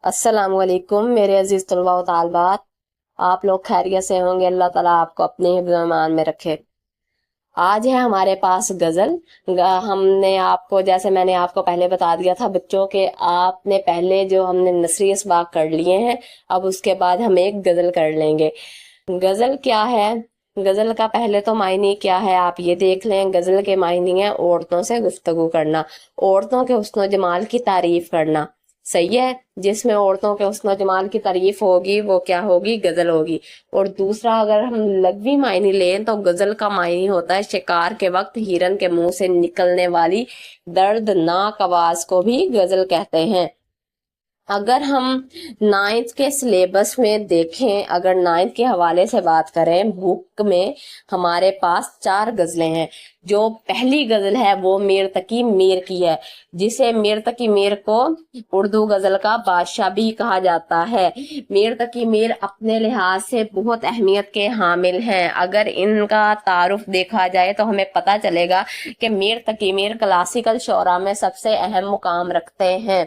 अस्सलाम वालेकुम मेरे अजीज तलबा व तालबात। आप लोग खैरियत से होंगे। अल्लाह ताला आपको अपने हिफ्ज़ ईमान में रखे। आज है हमारे पास गज़ल। हमने आपको, जैसे मैंने आपको पहले बता दिया था बच्चों के, आपने पहले जो हमने नसरी इसबाक कर लिए हैं, अब उसके बाद हम एक गज़ल कर लेंगे। गज़ल क्या है? गज़ल का पहले तो मायने क्या है आप ये देख लें। गज़ल के मायने है औरतों से गुफ्तगू करना, औरतों के हुस्न जमाल की तारीफ करना। सही है। जिसमें औरतों के हुस्न जमाल की तारीफ होगी वो क्या होगी? गज़ल होगी। और दूसरा अगर हम लघवी मायने लें तो गज़ल का मायने होता है शिकार के वक्त हिरन के मुंह से निकलने वाली दर्दनाक आवाज को भी गज़ल कहते हैं। अगर हम नाइन्थ के सिलेबस में देखें, अगर नाइन्थ के हवाले से बात करें, बुक में हमारे पास 4 गज़लें हैं। जो पहली गज़ल है वो मीर तकी मीर की है, जिसे मीर तकी मीर को उर्दू गज़ल का बादशाह भी कहा जाता है। मीर तकी मीर अपने लिहाज से बहुत अहमियत के हामिल हैं। अगर इनका तारुफ देखा जाए तो हमें पता चलेगा कि मीर तकी मीर क्लासिकल शोरा में सबसे अहम मुकाम रखते हैं।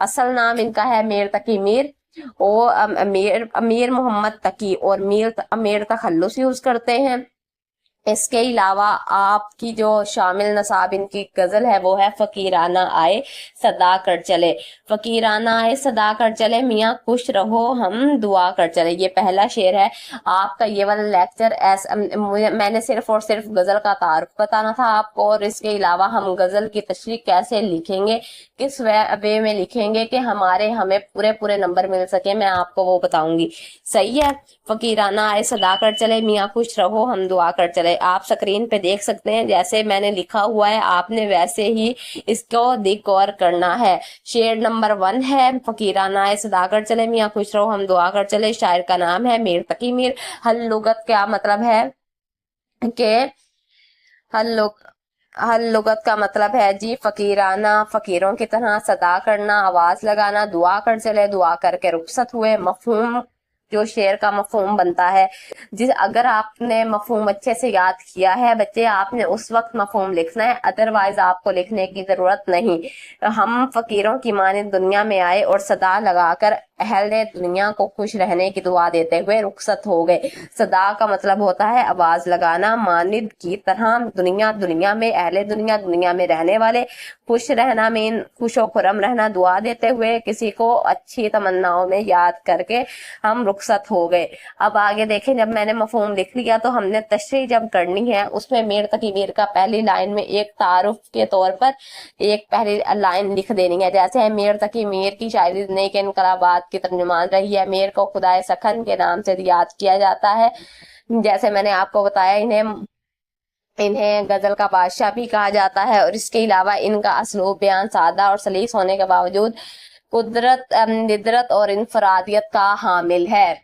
असल नाम इनका है मीर तकी मीर। वो अमीर अमीर मोहम्मद तकी और मीर अमीर तखल्लुस यूज करते हैं। इसके अलावा आपकी जो शामिल नसाब इनकी गजल है वो है फकीराना आए सदा कर चले। फकीराना आए सदा कर चले, मियाँ खुश रहो हम दुआ कर चले, ये पहला शेर है आपका। ये वाला लेक्चर मैंने सिर्फ और सिर्फ गजल का तारुफ बताना था आपको, और इसके अलावा हम गजल की तशरीह कैसे लिखेंगे, किस वे में लिखेंगे कि हमें पूरे पूरे नंबर मिल सके, मैं आपको वो बताऊंगी। सही है। फकीराना आए सदा कर चले, मियाँ खुश रहो हम दुआ कर चले। आप स्क्रीन पे देख सकते हैं, जैसे मैंने लिखा हुआ है आपने वैसे ही इसको दिख और करना है। शेर नंबर 1 है फकीराना आए सदा कर चले, मियाँ खुश रहो हम दुआ कर चले। शायर का नाम है मीर तकी मीर। हल लुगत क्या मतलब है कि हल लुग हल लुगत का मतलब है जी फकीराना, फकीरों की तरह सदा करना, आवाज लगाना, दुआ कर चले, दुआ करके रुखसत हुए। मफहूम, जो शेर का मफहूम बनता है, जिस अगर आपने मफहूम अच्छे से याद किया है बच्चे, आपने उस वक्त मफहूम लिखना है, अदरवाइज आपको लिखने की जरूरत नहीं। हम फकीरों की मानिंद दुनिया में आए और सदा लगाकर अहले दुनिया को खुश रहने की दुआ देते हुए रुखसत हो गए। सदा का मतलब होता है आवाज लगाना, मानिद की तरह दुनिया में अहले दुनिया में रहने वाले, खुश रहना मीन खुश और खुरम रहना, दुआ देते हुए किसी को अच्छी तमन्नाओं में याद करके हम रुखसत हो गए। अब आगे देखें, जब मैंने मफहूम लिख लिया तो हमने तशरीह जब करनी है उसमें मीर तकी मीर का पहली लाइन में एक तारुफ के तौर पर एक पहली लाइन लिख देनी है। जैसे है मीर तकी मीर की शायरी नेक इनकलाबात की तर्जुमान रही है, मीर को खुदाए सखन के नाम से याद किया जाता है। जैसे मैंने आपको बताया, इन्हें गजल का बादशाह भी कहा जाता है, और इसके अलावा इनका असलूब बयान सादा और सलीस होने के बावजूद कुदरत, निदरत और इनफरादियत का हामिल है।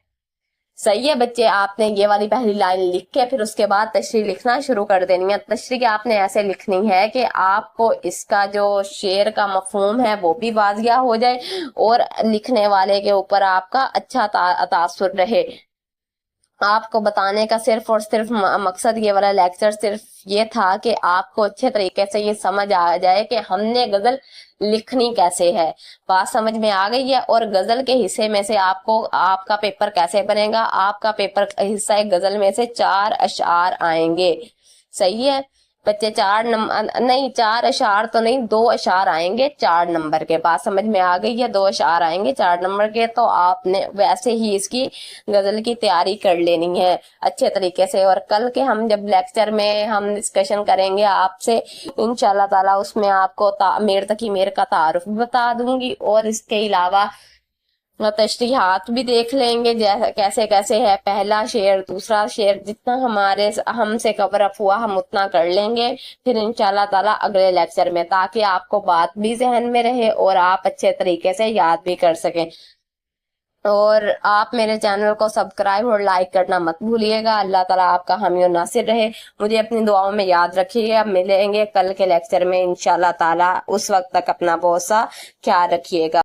सही है बच्चे। आपने ये वाली पहली लाइन लिख के फिर उसके बाद तशरीह लिखना शुरू कर देनी है। तशरीह आपने ऐसे लिखनी है कि आपको इसका जो शेर का मफहूम है वो भी वाजिया हो जाए और लिखने वाले के ऊपर आपका अच्छा तासुर रहे। आपको बताने का सिर्फ और सिर्फ मकसद ये वाला लेक्चर सिर्फ ये था कि आपको अच्छे तरीके से ये समझ आ जाए कि हमने गजल लिखनी कैसे है। बात समझ में आ गई है। और गजल के हिस्से में से आपको आपका पेपर कैसे बनेगा, आपका पेपर हिस्सा गजल में से 4 अशआर आएंगे। सही है बच्चे। 4 नंबर नहीं, 4 अशार तो नहीं, 2 अशार आएंगे 4 नंबर के। बात समझ में आ गई है। 2 अशार आएंगे 4 नंबर के, तो आपने वैसे ही इसकी गजल की तैयारी कर लेनी है अच्छे तरीके से। और कल के हम जब लेक्चर में हम डिस्कशन करेंगे आपसे इंशाल्लाह ताला, उसमें आपको मीर तकी मीर का तारुफ बता दूंगी, और इसके अलावा तशरीहात भी देख लेंगे जैसे कैसे कैसे है, पहला शेर दूसरा शेर, जितना हमसे कवर अप हुआ हम उतना कर लेंगे फिर इंशाल्लाह ताला अगले लेक्चर में, ताकि आपको बात भी जहन में रहे और आप अच्छे तरीके से याद भी कर सकें। और आप मेरे चैनल को सब्सक्राइब और लाइक करना मत भूलिएगा। अल्लाह ताला आपका हामी और नासिर रहे। मुझे अपनी दुआओं में याद रखिएगा। मिलेंगे कल के लेक्चर में इंशाल्लाह ताला। उस वक्त तक अपना बहुत सा ख्याल रखिएगा।